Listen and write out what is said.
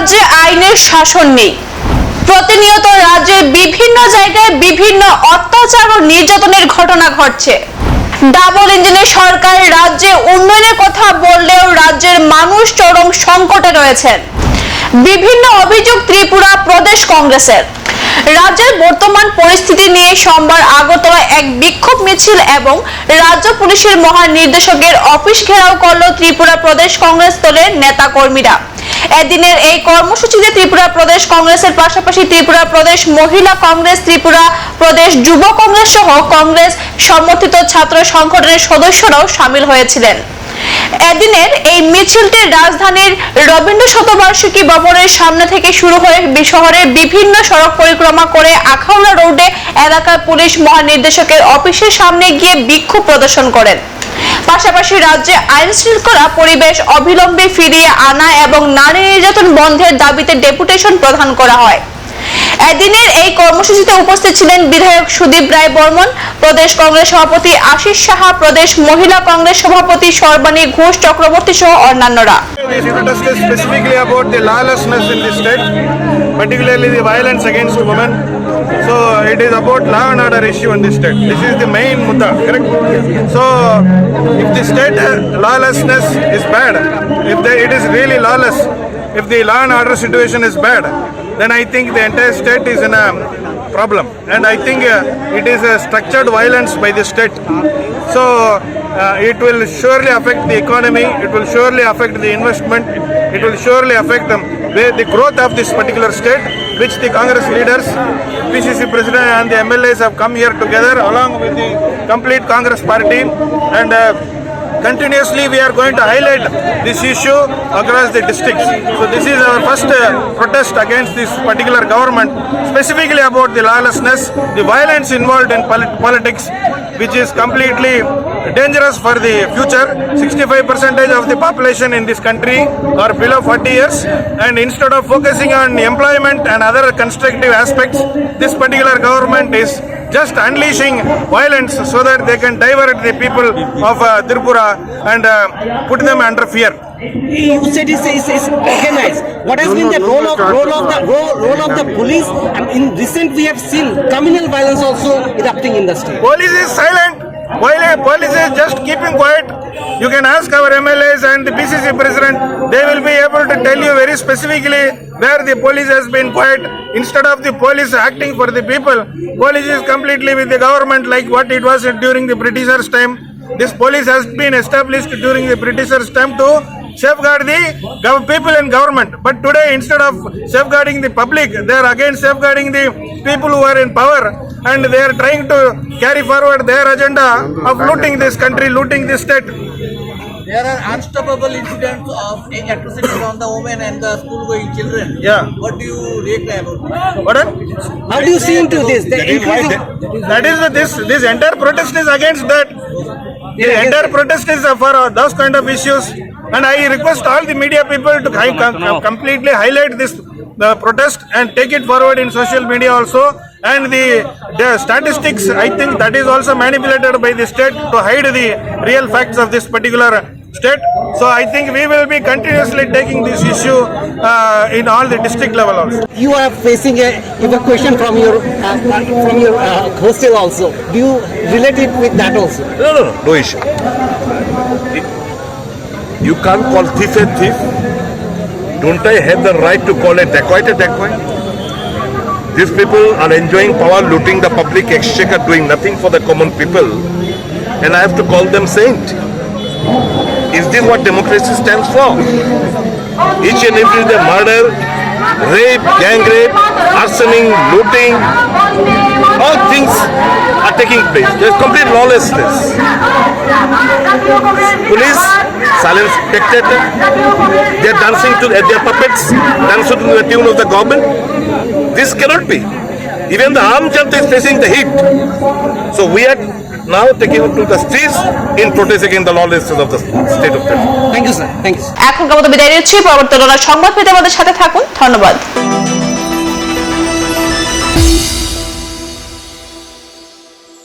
রাজ্যে আইনের শাসন নেই। প্রতিনিয়ত রাজ্যের বিভিন্ন জায়গায় বিভিন্ন অত্যাচার ও নির্যাতনের ঘটনা ঘটছে। ডাবল ইঞ্জিনের সরকার রাজ্যে উন্নয়নের কথা বললেও রাজ্যের মানুষ চরম সংকটে রয়েছেন। বিভিন্ন অভিযোগ ত্রিপুরা প্রদেশ কংগ্রেসের। রাজ্যের বর্তমান পরিস্থিতি নিয়ে সোমবার আগরতলায় এক বিক্ষোভ মিছিল এবং রাজ্য পুলিশের মহানির্দেশকের অফিস ঘেরাও করল ত্রিপুরা প্রদেশ কংগ্রেস দলের নেতা কর্মীরা। এদিনের এই কর্মসূচিতে ত্রিপুরা প্রদেশ কংগ্রেসের পাশাপাশি ত্রিপুরা প্রদেশ মহিলা কংগ্রেস, ত্রিপুরা প্রদেশ যুব কংগ্রেস সহ কংগ্রেস সমর্থিত ছাত্র সংগঠনের সদস্যরাও শামিল হয়েছিলেন। এদিনের এই মিছিলটি রাজধানীর রবীন্দ্র শতবার্ষিকী ভবনের সামনে থেকে শুরু হয়ে শহরের বিভিন্ন সড়ক পরিক্রমা করে আখাউড়া রোডে এলাকার পুলিশ মহানির্দেশকের অফিসের সামনে গিয়ে বিক্ষোভ প্রদর্শন করেন। পাশাপাশি রাজ্যে আইন শৃঙ্খলা পরিবেশ অবিলম্বে ফিরিয়ে আনা এবং নারী নির্যাতন বন্ধের দাবিতে ডেপুটেশন প্রদান করা হয়। এদিনের এই কর্মসূচিতে উপস্থিত ছিলেন বিধায়ক সুদীপ রায় বর্মন, প্রদেশ কংগ্রেস সভাপতি আশিস সাহা, প্রদেশ মহিলা কংগ্রেস সভাপতি সর্বাণী ঘোষ চক্রবর্তী সহ অন্যান্যরা। Specifically about the lawlessness in the state, particularly the violence against women. So it is about law and order issue in the state. This is the main mudda, correct? So if the state lawlessness is bad, it is really lawless, if the law and order situation is bad, then I think the entire state is in a problem, and I think it is a structured violence by the state. So it will surely affect the economy, it will surely affect the investment, it will surely affect the growth of this particular state, which the Congress leaders, PCC President and the MLAs have come here together along with the complete Congress party, and continuously we are going to highlight this issue across the districts. So this is our first protest against this particular government, specifically about the lawlessness, the violence involved in politics, which is completely dangerous for the future. 65% of the population in this country are below 40 years, and instead of focusing on employment and other constructive aspects, this particular government is just unleashing violence so that they can divert the people of Tripura and put them under fear. You said it's organized. What has been the role of the police? And in recent, we have seen communal violence also erupting in the state. Police is silent. While police is just keeping quiet, you can ask our MLAs and the PCC President. They will be able to tell you very specifically where the police has been quiet. Instead of the police acting for the people, police is completely with the government like what it was during the Britishers' time. This police has been established during the Britishers' time to safeguard the people in government. But today, instead of safeguarding the public, they are again safeguarding the people who are in power, and they are trying to carry forward their agenda of looting this country, looting this state. There are unstoppable incidents of atrocities on the women and the school-going children. Yeah. What do you react about this? What? How do you see into this? This entire protest is against that. The entire protest is for those kind of issues, and I request all the media people to completely highlight this protest and take it forward in social media also. And the statistics, I think that is also manipulated by the state to hide the real facts of this particular state. So I think we will be continuously taking this issue in all the district level also. You are facing a evacuation from your hostel also. Do you relate it with that also? No issue. You can't call thief a thief. Don't I have the right to call a dacoit a dacoit? These people are enjoying power, looting the public exchequer, doing nothing for the common people, and I have to call them saint. Is this what democracy stands for? Each and every day murder, rape, gang rape, arsoning, looting, all things are taking place. There is complete lawlessness. Police, silent spectator, they are dancing to their puppets, dancing to the tune of the government. This cannot be. Even the armed junta is facing the heat. So we are now taking to the streets in protest against the lawlessness of the state of Tripura. Thank you, sir. Thank you. এখনকার মতো বিদায় নিচ্ছি। পরবর্তী সংবাদ পেতে আমাদের সাথে থাকুন। ধন্যবাদ।